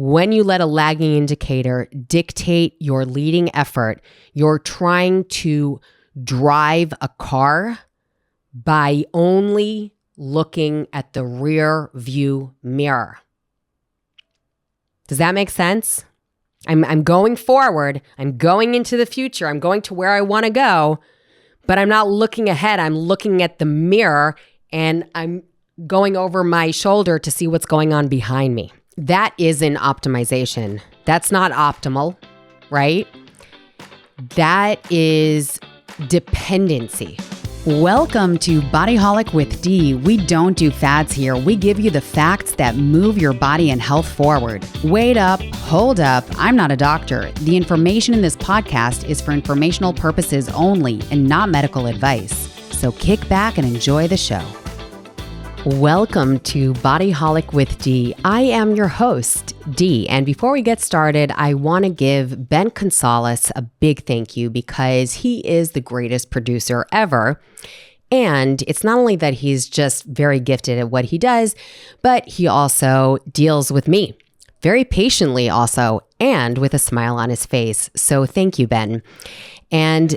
when you let a lagging indicator dictate your leading effort, you're trying to drive a car by only looking at the rear view mirror. Does that make sense? I'm going forward. I'm going into the future. I'm going to where I want to go, but I'm not looking ahead. I'm looking at the mirror and I'm going over my shoulder to see what's going on behind me. That isn't optimization. That's not optimal, right? That is dependency. Welcome to Bodyholic with D. We don't do fads here. We give you the facts that move your body and health forward. Wait up, hold up. I'm not a doctor. The information in this podcast is for informational purposes only and not medical advice. So kick back and enjoy the show. Welcome to Bodyholic with D. I am your host, D. And before we get started, I want to give Ben Gonzalez a big thank you because he is the greatest producer ever. And it's not only that he's just very gifted at what he does, but he also deals with me very patiently also, and with a smile on his face. So thank you, Ben. And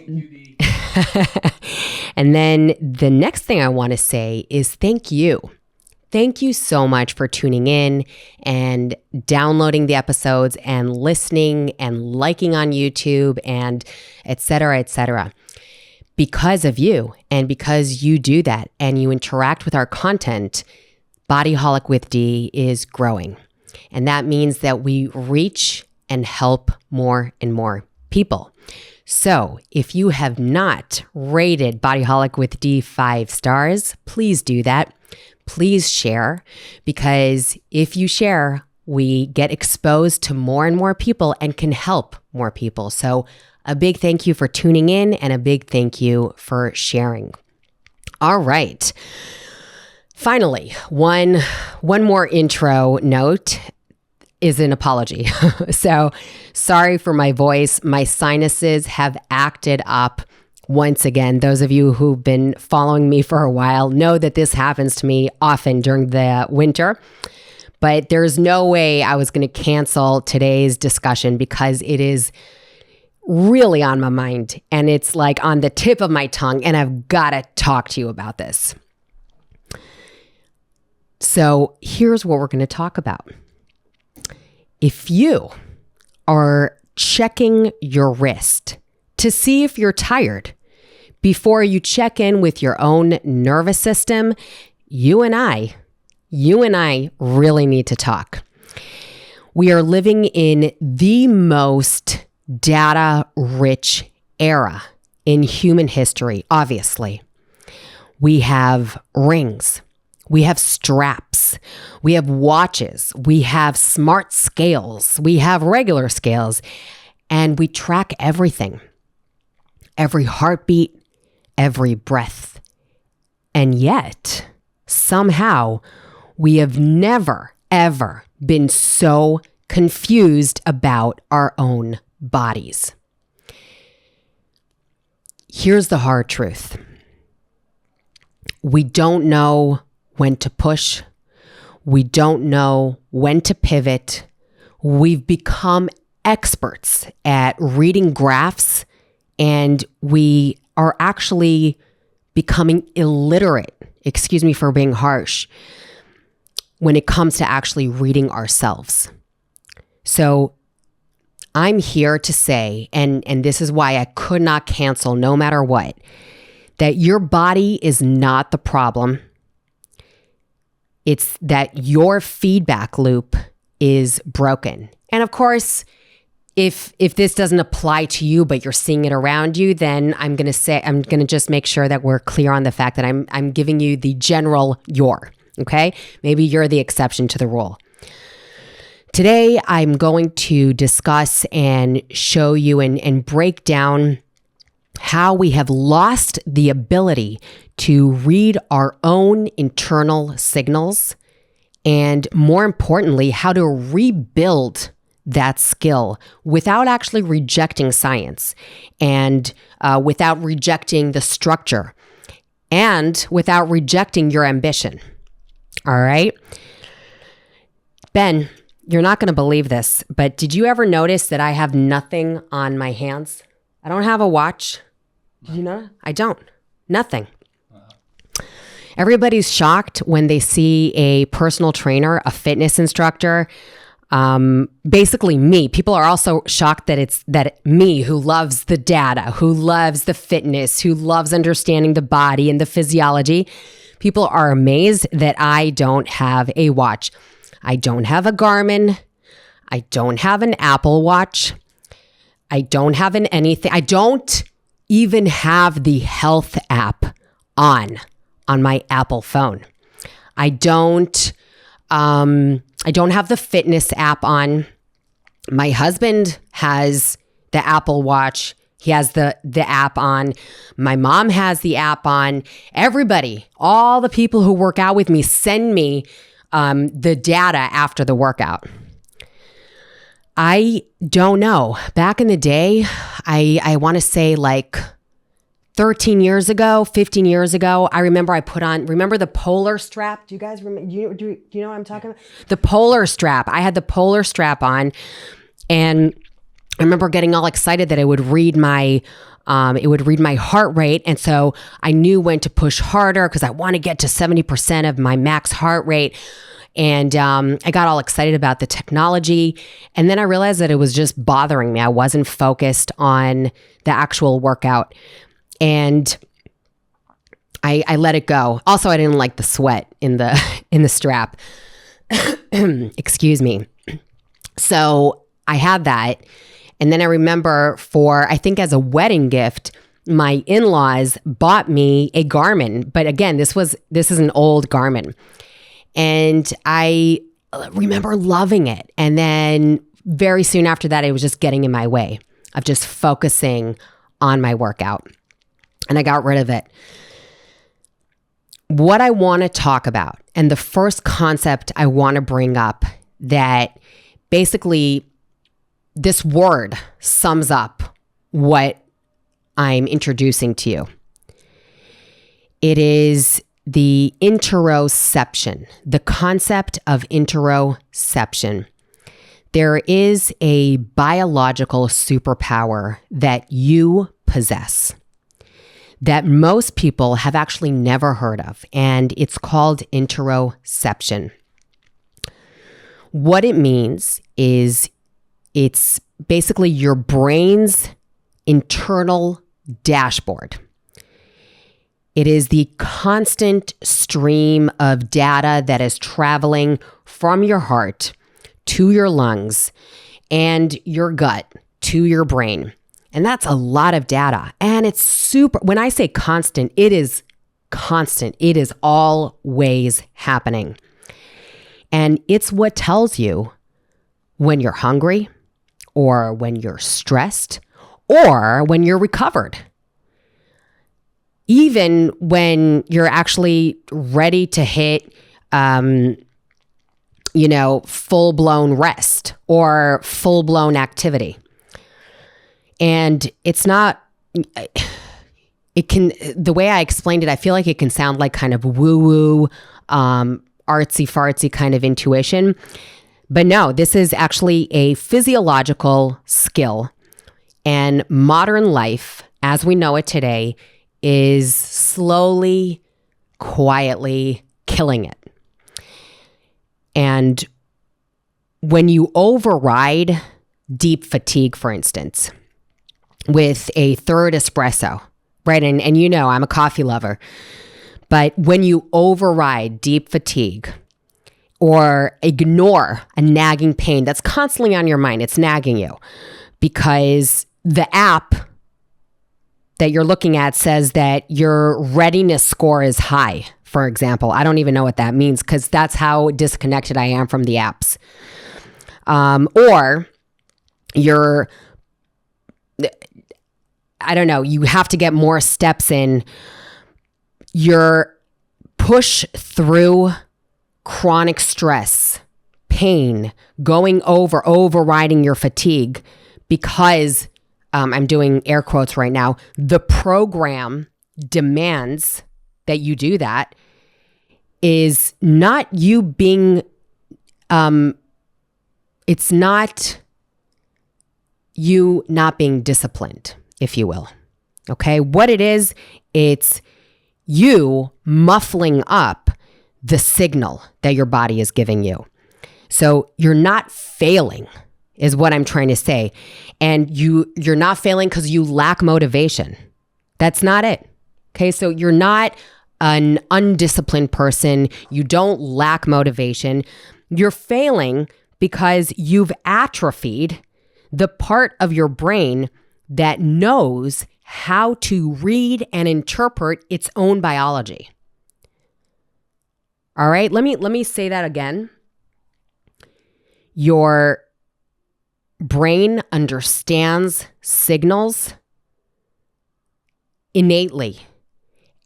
and then the next thing I want to say is thank you. Thank you so much for tuning in and downloading the episodes and listening and liking on YouTube and et cetera, et cetera. Because of you and because you do that and you interact with our content, Bodyholic with D is growing. And that means that we reach and help more and more people. So if you have not rated Bodyholic with D 5 stars, please do that. Please share, because if you share, we get exposed to more and more people and can help more people. So a big thank you for tuning in and a big thank you for sharing. All right. Finally, one more intro note is an apology. So sorry for my voice. My sinuses have acted up once again. Those of you who've been following me for a while know that this happens to me often during the winter. But there's no way I was going to cancel today's discussion because it is really on my mind and it's like on the tip of my tongue and I've got to talk to you about this. So here's what we're going to talk about. If you are checking your wrist to see if you're tired before you check in with your own nervous system, you and I really need to talk. We are living in the most data-rich era in human history, obviously. We have rings. We have straps, we have watches, we have smart scales, we have regular scales, and we track everything, every heartbeat, every breath. And yet, somehow, we have never, ever been so confused about our own bodies. Here's the hard truth. We don't know when to push. We don't know when to pivot. We've become experts at reading graphs, and we are actually becoming illiterate, excuse me for being harsh, when it comes to actually reading ourselves. So I'm here to say, and this is why I could not cancel no matter what, that your body is not the problem. It's that your feedback loop is broken. And of course, if this doesn't apply to you, but you're seeing it around you, then I'm going to just make sure that we're clear on the fact that I'm giving you the general okay? Maybe you're the exception to the rule. Today, I'm going to discuss and show you and break down how we have lost the ability to read our own internal signals, and more importantly, how to rebuild that skill without actually rejecting science and without rejecting the structure and without rejecting your ambition. All right. Ben, You're not going to believe this, but did you ever notice that I have nothing on my hands? I don't have a watch. Did you know? I don't. Nothing. Everybody's shocked when they see a personal trainer, a fitness instructor, basically me. People are also shocked that it's me who loves the data, who loves the fitness, who loves understanding the body and the physiology. People are amazed that I don't have a watch. I don't have a Garmin. I don't have an Apple Watch. I don't have an anything. I don't even have the health app on my Apple phone. I don't have the fitness app on. My husband has the Apple Watch. He has the app on. My mom has the app on. Everybody, all the people who work out with me send me the data after the workout. I don't know. Back in the day, I want to say like 13 years ago, 15 years ago, I remember I remember the Polar strap? Do you guys remember? Do you know what I'm talking about? The Polar strap. I had the Polar strap on, and I remember getting all excited that it would read my heart rate. And so I knew when to push harder because I want to get to 70% of my max heart rate. And I got all excited about the technology. And then I realized that it was just bothering me. I wasn't focused on the actual workout. And I let it go. Also, I didn't like the sweat in the strap. Excuse me. So I had that. And then I remember I think as a wedding gift, my in-laws bought me a Garmin. But again, this is an old Garmin. And I remember loving it. And then very soon after that, it was just getting in my way of just focusing on my workout. And I got rid of it. What I want to talk about, and the first concept I want to bring up, that basically this word sums up what I'm introducing to you. It is the interoception, the concept of interoception. There is a biological superpower that you possess that most people have actually never heard of, and it's called interoception. What it means is it's basically your brain's internal dashboard. It is the constant stream of data that is traveling from your heart to your lungs and your gut to your brain. And that's a lot of data. And it's when I say constant, it is constant. It is always happening. And it's what tells you when you're hungry, or when you're stressed, or when you're recovered. Even when you're actually ready to hit, full-blown rest or full-blown activity. And it's not, the way I explained it, I feel like it can sound like kind of woo-woo, artsy-fartsy kind of intuition. But no, this is actually a physiological skill. And modern life, as we know it today, is slowly, quietly killing it. And when you override deep fatigue, for instance, with a third espresso, right? And I'm a coffee lover. But when you override deep fatigue or ignore a nagging pain that's constantly on your mind, it's nagging you because the app that you're looking at says that your readiness score is high, for example. I don't even know what that means because that's how disconnected I am from the apps. Or you're, I don't know, you have to get more steps in. Your push through chronic stress, pain, overriding your fatigue because I'm doing air quotes right now. The program demands that you do that is not you being it's not you not being disciplined, if you will. Okay? What it is, it's you muffling up the signal that your body is giving you. So you're not failing, is what I'm trying to say. And you're not failing because you lack motivation. That's not it. Okay, so you're not an undisciplined person. You don't lack motivation. You're failing because you've atrophied the part of your brain that knows how to read and interpret its own biology. All right, let me say that again. Your brain understands signals innately.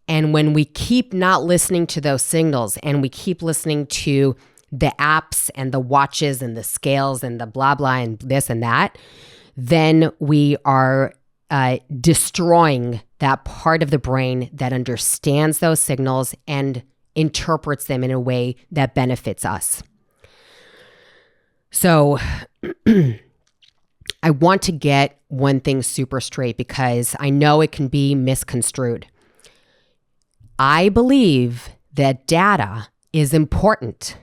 And when we keep not listening to those signals and we keep listening to the apps and the watches and the scales and the blah, blah, and this and that, then we are destroying that part of the brain that understands those signals and interprets them in a way that benefits us. So I want to get one thing super straight because I know it can be misconstrued. I believe that data is important,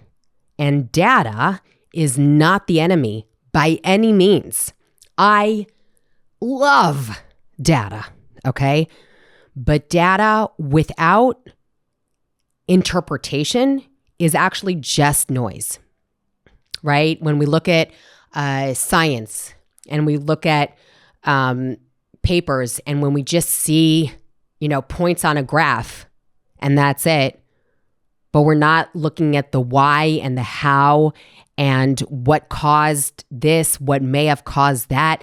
and data is not the enemy by any means. I love data, okay? But data without interpretation is actually just noise, right? When we look at science and we look at papers, and when we just see, points on a graph and that's it, but we're not looking at the why and the how and what caused this, what may have caused that.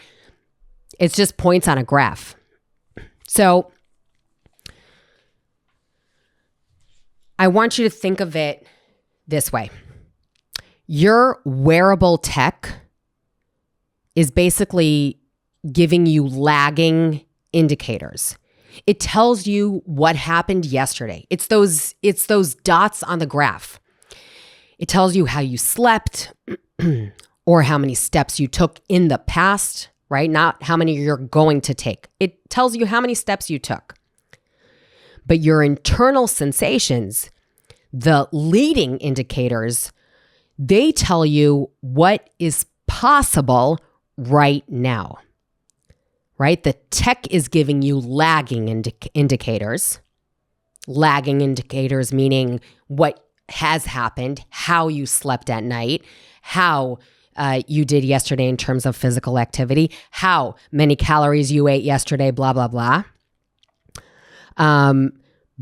It's just points on a graph. So I want you to think of it this way. Your wearable tech is basically giving you lagging indicators. It tells you what happened yesterday. It's those dots on the graph. It tells you how you slept or how many steps you took in the past, right? Not how many you're going to take. It tells you how many steps you took. But your internal sensations, the leading indicators, they tell you what is possible right now, right? The tech is giving you lagging indicators. Lagging indicators meaning what has happened, how you slept at night, how you did yesterday in terms of physical activity, how many calories you ate yesterday, blah, blah, blah.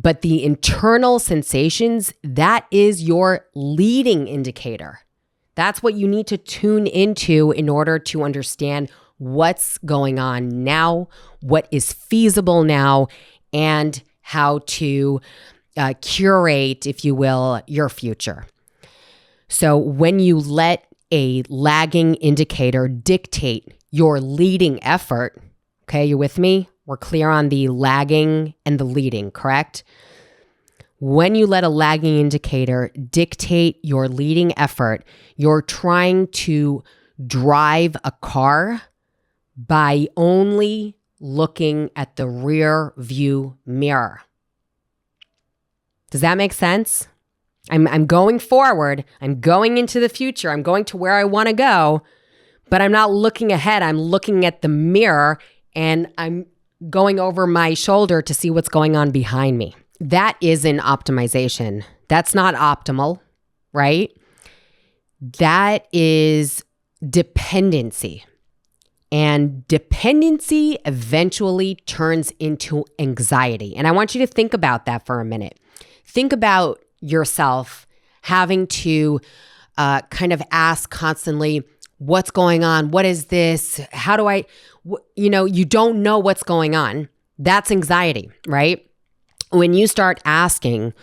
But the internal sensations, that is your leading indicator. That's what you need to tune into in order to understand what's going on now, what is feasible now, and how to curate, if you will, your future. So when you let a lagging indicator dictate your leading effort, okay, you with me? We're clear on the lagging and the leading, correct? When you let a lagging indicator dictate your leading effort, you're trying to drive a car by only looking at the rear view mirror. Does that make sense? I'm going forward. I'm going into the future. I'm going to where I want to go, but I'm not looking ahead. I'm looking at the mirror and I'm going over my shoulder to see what's going on behind me. That is an optimization. That's not optimal, right? That is dependency. And dependency eventually turns into anxiety. And I want you to think about that for a minute. Think about yourself having to kind of ask constantly, what's going on? What is this? How do I, you don't know what's going on. That's anxiety, right? When you start asking,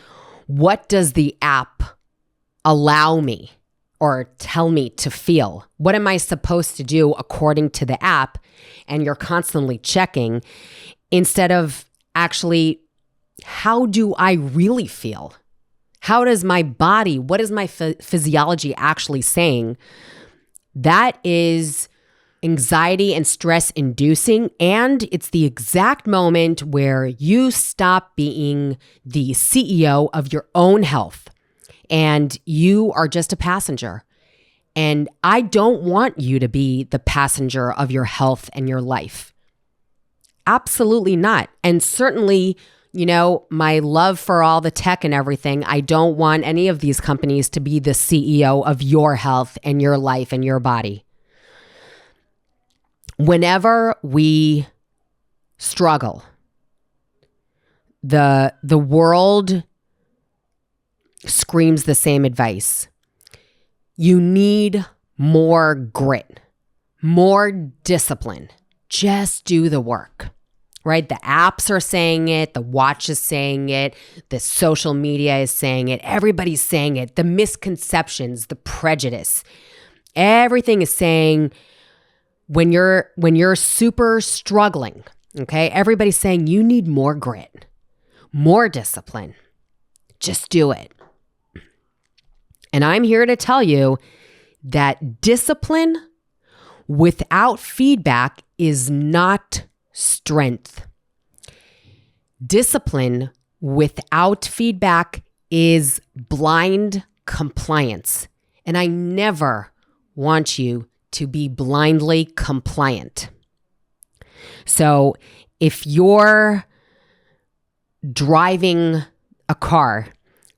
what does the app allow me or tell me to feel? What am I supposed to do according to the app? And you're constantly checking instead of actually, how do I really feel? How does my body, what is my physiology actually saying? That is anxiety and stress inducing, and it's the exact moment where you stop being the CEO of your own health and you are just a passenger. And I don't want you to be the passenger of your health and your life. Absolutely not. And certainly, my love for all the tech and everything, I don't want any of these companies to be the CEO of your health and your life and your body. Whenever we struggle, the world screams the same advice. You need more grit, more discipline. Just do the work, right? The apps are saying it. The watch is saying it. The social media is saying it. Everybody's saying it. The misconceptions, the prejudice, everything is saying when you're super struggling, okay? Everybody's saying you need more grit, more discipline. Just do it. And I'm here to tell you that discipline without feedback is not strength. Discipline without feedback is blind compliance. And I never want you to be blindly compliant. So if you're driving a car,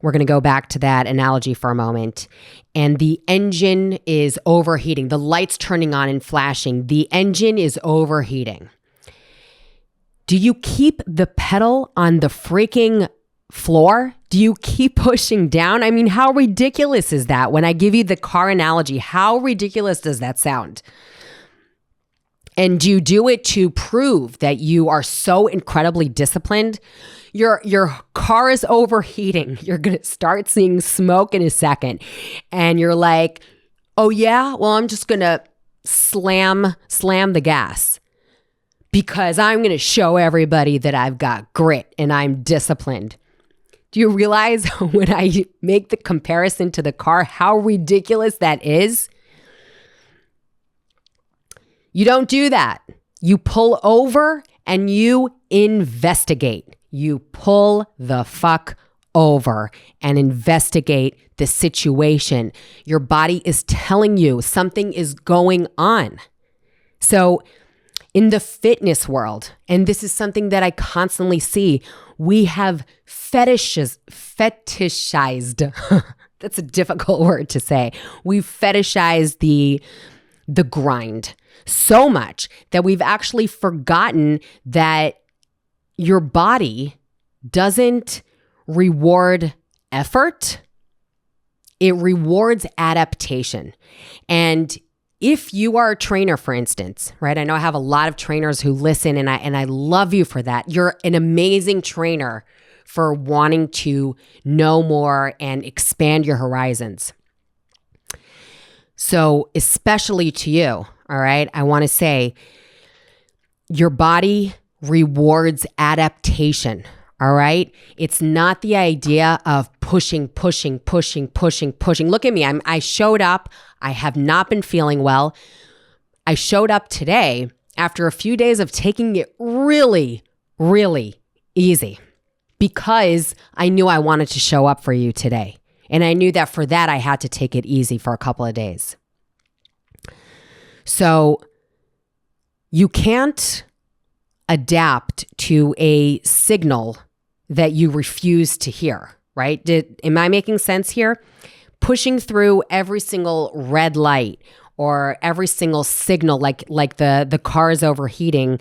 we're going to go back to that analogy for a moment, and the engine is overheating, the light's turning on and flashing, the engine is overheating. Do you keep the pedal on the freaking floor? Do you keep pushing down? I mean, how ridiculous is that? When I give you the car analogy, how ridiculous does that sound? And do you do it to prove that you are so incredibly disciplined? Your car is overheating. You're going to start seeing smoke in a second. And you're like, oh yeah? Well, I'm just going to slam the gas because I'm going to show everybody that I've got grit and I'm disciplined. Do you realize when I make the comparison to the car, how ridiculous that is? You don't do that. You pull over and you investigate. You pull the fuck over and investigate the situation. Your body is telling you something is going on. So in the fitness world, and this is something that I constantly see, we have fetishized. That's a difficult word to say. We've fetishized the grind so much that we've actually forgotten that your body doesn't reward effort. It rewards adaptation. And if you are a trainer, for instance, right? I know I have a lot of trainers who listen and I love you for that. You're an amazing trainer for wanting to know more and expand your horizons. So especially to you, all right, I want to say your body rewards adaptation, all right? It's not the idea of pushing. Look at me. I showed up. I have not been feeling well. I showed up today after a few days of taking it really, really easy because I knew I wanted to show up for you today. And I knew that for that, I had to take it easy for a couple of days. So you can't adapt to a signal that you refuse to hear, right? Am I making sense here? Pushing through every single red light or every single signal, like the car is overheating,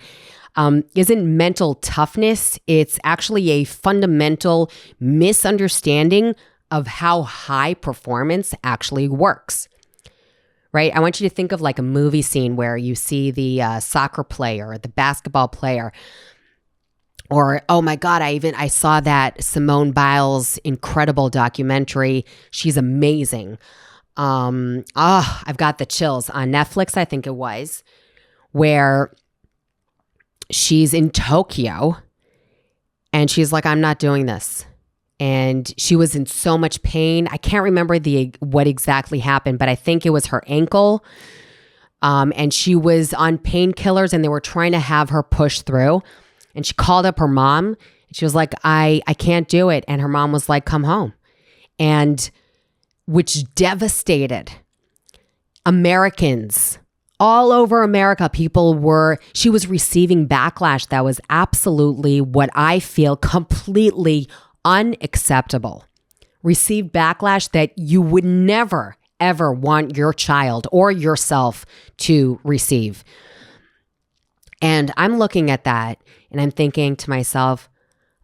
isn't mental toughness. It's actually a fundamental misunderstanding of how high performance actually works. Right? I want you to think of like a movie scene where you see the soccer player, the basketball player, or, oh my God, I saw that Simone Biles incredible documentary. She's amazing. I've got the chills on Netflix, I think it was, where she's in Tokyo and she's like, I'm not doing this. And she was in so much pain. I can't remember what exactly happened, but I think it was her ankle. And she was on painkillers and they were trying to have her push through. And she called up her mom. She was like, I can't do it. And her mom was like, come home. And which devastated Americans all over America. She was receiving backlash that was absolutely what I feel completely unacceptable. Received backlash that you would never, ever want your child or yourself to receive. And I'm looking at that and I'm thinking to myself,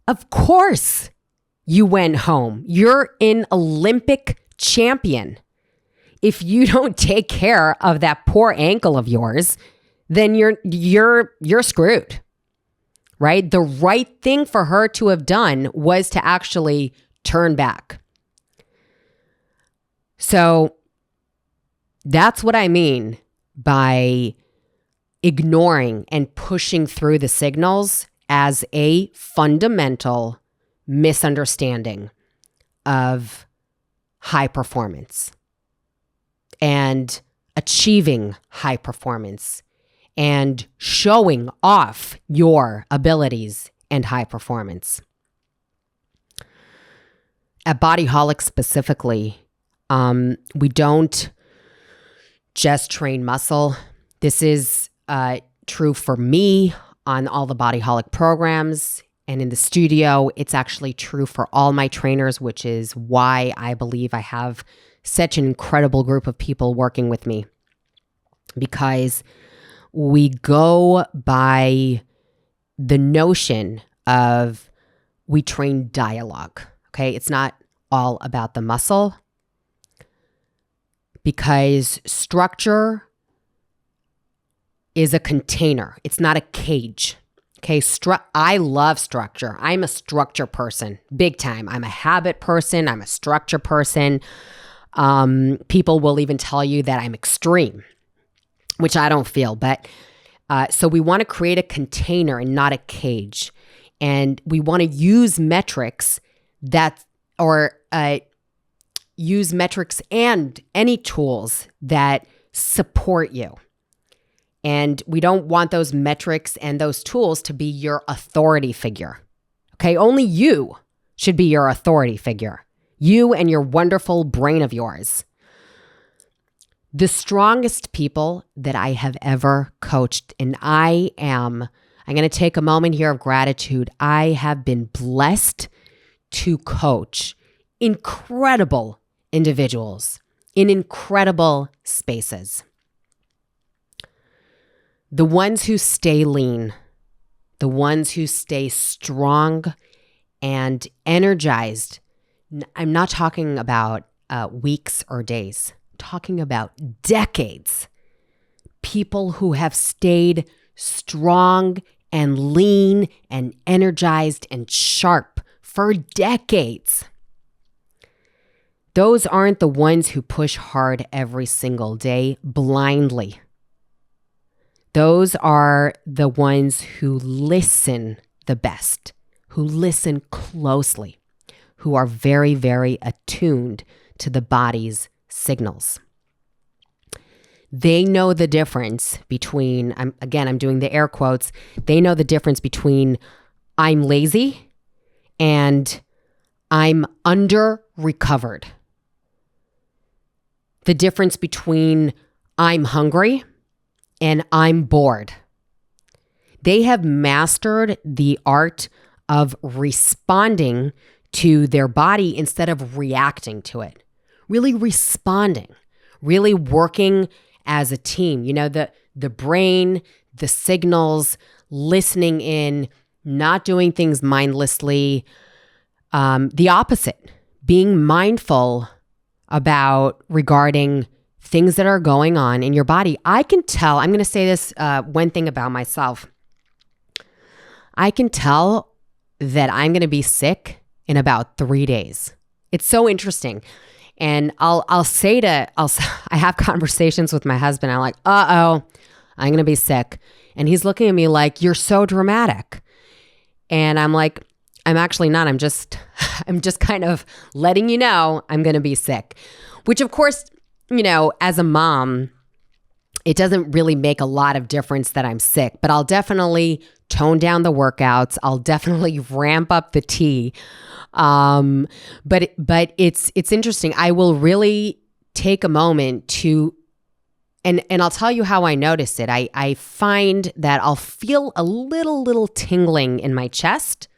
of course you went home. You're an Olympic champion. If you don't take care of that poor ankle of yours, then you're screwed. Right? The right thing for her to have done was to actually turn back. So that's what I mean by ignoring and pushing through the signals as a fundamental misunderstanding of high performance and achieving high performance and showing off your abilities and high performance. At Bodyholic specifically, we don't just train muscle. This is true for me on all the Bodyholic programs and in the studio. It's actually true for all my trainers, which is why I believe I have such an incredible group of people working with me, because we go by the notion of we train dialogue. Okay, it's not all about the muscle, because structure is a container. It's not a cage. Okay, I love structure. I'm a structure person, big time. I'm a habit person. I'm a structure person. People will even tell you that I'm extreme, which I don't feel. But so we want to create a container and not a cage. And we want to use metrics use metrics and any tools that support you. And we don't want those metrics and those tools to be your authority figure. Okay, only you should be your authority figure. You and your wonderful brain of yours. The strongest people that I have ever coached, and I'm going to take a moment here of gratitude. I have been blessed to coach incredible individuals in incredible spaces. The ones who stay lean, the ones who stay strong and energized. I'm not talking about weeks or days. I'm talking about decades. People who have stayed strong and lean and energized and sharp for decades. Those aren't the ones who push hard every single day blindly. Those are the ones who listen the best, who listen closely, who are very, very attuned to the body's signals. They know the difference between, I'm doing the air quotes, they know the difference between I'm lazy and I'm under-recovered. The difference between I'm hungry and I'm bored. They have mastered the art of responding to their body instead of reacting to it. Really responding, really working as a team. You know, the brain, the signals, listening in, not doing things mindlessly. The opposite, being mindful regarding things that are going on in your body. I can tell, I'm going to say this one thing about myself. I can tell that I'm going to be sick in about 3 days. It's so interesting. And I have conversations with my husband. I'm like, I'm going to be sick. And he's looking at me like, you're so dramatic. And I'm like, I'm actually not. I'm just kind of letting you know I'm going to be sick, which of course, you know, as a mom, it doesn't really make a lot of difference that I'm sick, but I'll definitely tone down the workouts. I'll definitely ramp up the tea. But it's interesting. I will really take a moment to, and I'll tell you how I notice it. I find that I'll feel a little tingling in my chest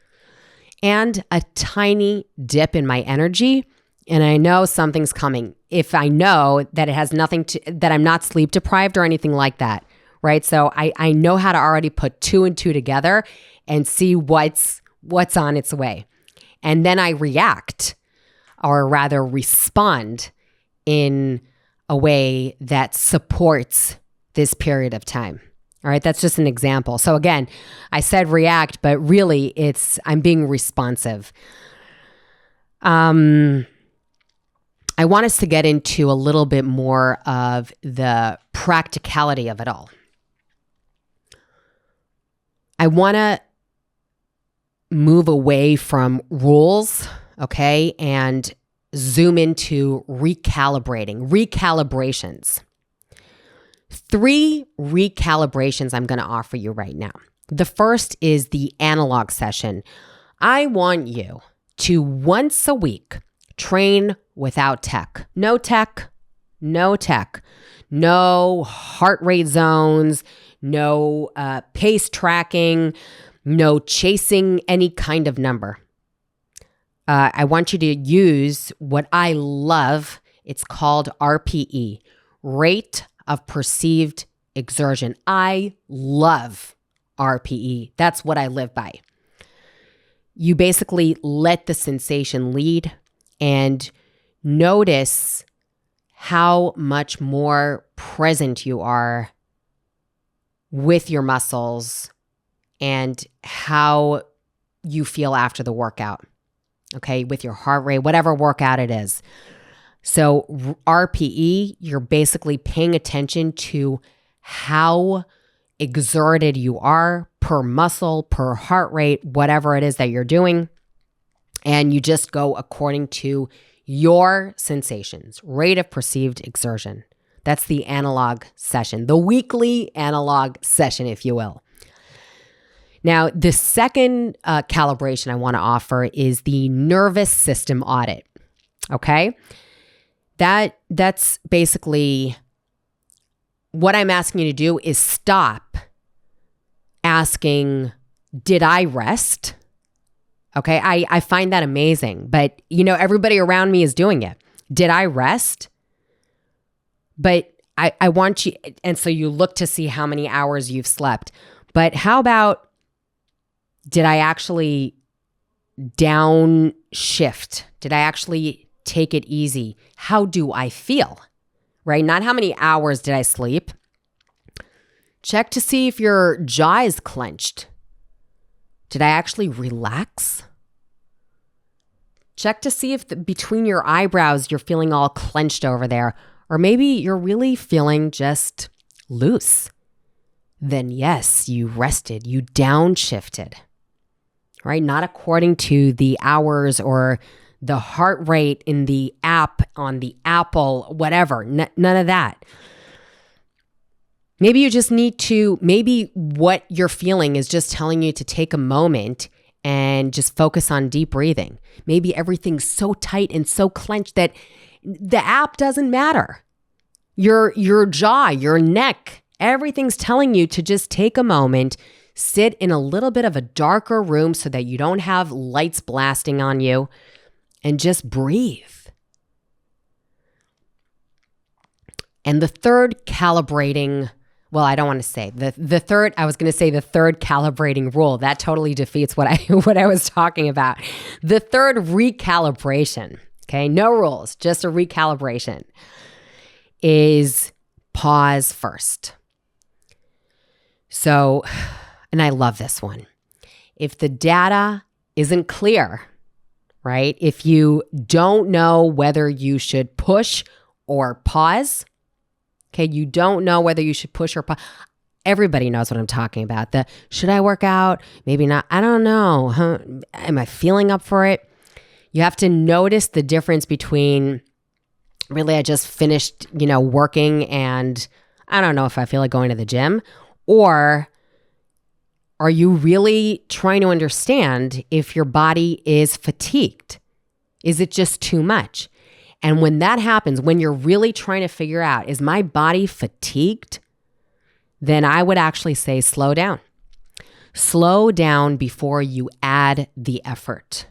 and a tiny dip in my energy. And I know something's coming. If I know that it has nothing to, that I'm not sleep deprived or anything like that, right? So I know how to already put 2 and 2 together and see what's on its way. And then I react, or rather respond, in a way that supports this period of time. All right, that's just an example. So again, I said react, but really I'm being responsive. I want us to get into a little bit more of the practicality of it all. I want to move away from rules, okay, and zoom into recalibrations. 3 recalibrations I'm going to offer you right now. The first is the analog session. I want you to once a week train without tech. No tech, no heart rate zones, no pace tracking, no chasing any kind of number. I want you to use what I love. It's called RPE, rate of perceived exertion. I love RPE. That's what I live by. You basically let the sensation lead and notice how much more present you are with your muscles and how you feel after the workout, okay, with your heart rate, whatever workout it is. So RPE, you're basically paying attention to how exerted you are per muscle, per heart rate, whatever it is that you're doing. And you just go according to your sensations, rate of perceived exertion. That's the analog session, the weekly analog session, if you will. Now, the second calibration I want to offer is the nervous system audit. Okay? That's basically what I'm asking you to do is stop asking, did I rest? Okay, I find that amazing, but everybody around me is doing it. Did I rest? But I want you, and so you look to see how many hours you've slept. But how about, did I actually downshift? Did I actually take it easy? How do I feel? Right? Not how many hours did I sleep. Check to see if your jaw is clenched. Did I actually relax? Check to see if between your eyebrows you're feeling all clenched over there, or maybe you're really feeling just loose. Then yes, you rested, you downshifted, right? Not according to the hours or the heart rate in the app on the Apple, whatever, none of that. Maybe you just need to, maybe what you're feeling is just telling you to take a moment and just focus on deep breathing. Maybe everything's so tight and so clenched that the app doesn't matter. Your jaw, your neck, everything's telling you to just take a moment, sit in a little bit of a darker room so that you don't have lights blasting on you, and just breathe. And the third calibrating, well, I don't want to say the third, I was going to say the third calibrating rule. That totally defeats what I was talking about. The third recalibration, okay, no rules, just a recalibration, is pause first. So, and I love this one. If the data isn't clear, right? If you don't know whether you should push or pause, okay, you don't know whether you should push or pause. Everybody knows what I'm talking about. Should I work out? Maybe not. I don't know. Am I feeling up for it? You have to notice the difference between, really, I just finished, working and I don't know if I feel like going to the gym. Or are you really trying to understand if your body is fatigued? Is it just too much? And when that happens, when you're really trying to figure out, is my body fatigued? Then I would actually say slow down. Slow down before you add the effort.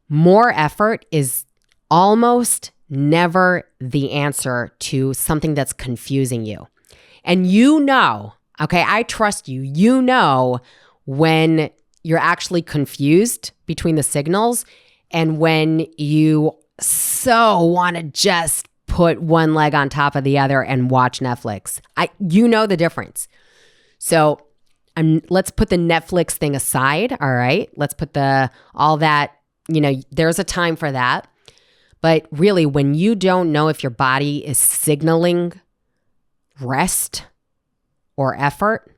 More effort is almost never the answer to something that's confusing you. And you know, okay, I trust you. You know when you're actually confused between the signals and when you so want to just put one leg on top of the other and watch Netflix. You know the difference. So let's put the Netflix thing aside, all right? Let's put all that, there's a time for that. But really, when you don't know if your body is signaling rest or effort,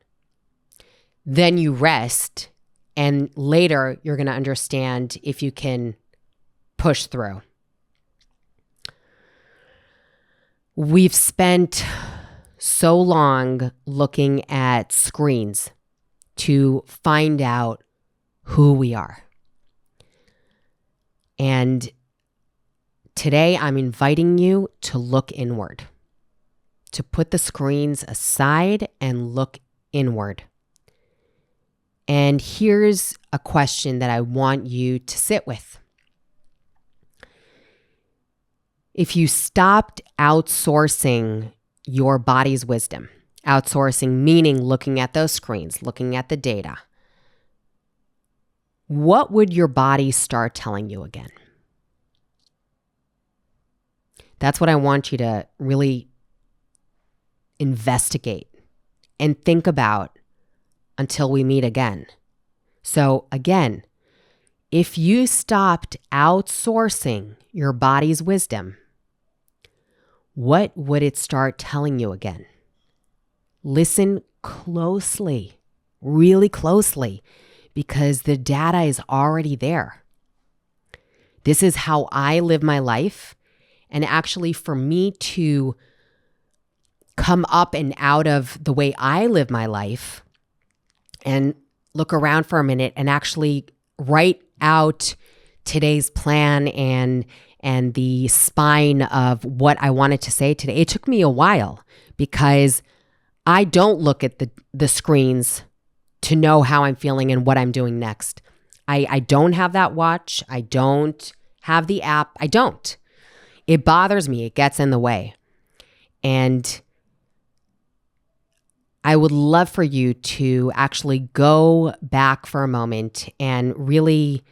then you rest. And later, you're going to understand if you can push through. We've spent so long looking at screens to find out who we are. And today I'm inviting you to look inward, to put the screens aside and look inward. And here's a question that I want you to sit with. If you stopped outsourcing your body's wisdom, outsourcing meaning looking at those screens, looking at the data, what would your body start telling you again? That's what I want you to really investigate and think about until we meet again. So again, if you stopped outsourcing your body's wisdom, what would it start telling you again? Listen closely, really closely, because the data is already there. This is how I live my life. And actually, for me to come up and out of the way I live my life and look around for a minute and actually write out today's plan and the spine of what I wanted to say today, it took me a while because I don't look at the screens to know how I'm feeling and what I'm doing next. I don't have that watch. I don't have the app. I don't. It bothers me. It gets in the way. And I would love for you to actually go back for a moment and really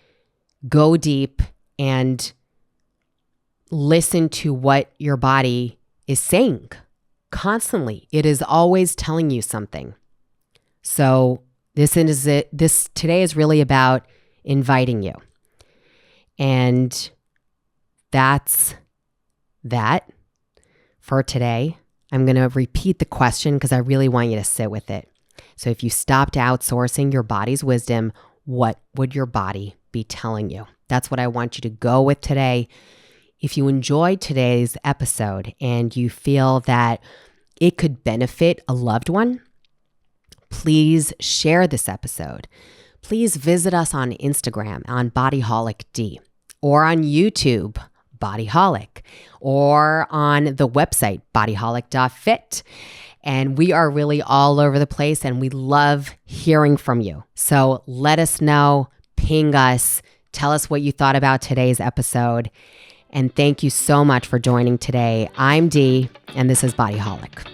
go deep and listen to what your body is saying constantly. It is always telling you something. So this today is really about inviting you. And that's that for today. I'm going to repeat the question because I really want you to sit with it. So if you stopped outsourcing your body's wisdom, what would your body be telling you? That's what I want you to go with today. If you enjoyed today's episode and you feel that it could benefit a loved one, please share this episode. Please visit us on Instagram on BodyHolicD or on YouTube, Bodyholic, or on the website, bodyholic.fit. And we are really all over the place and we love hearing from you. So let us know, ping us, tell us what you thought about today's episode. And thank you so much for joining today. I'm Dee, and this is Bodyholic.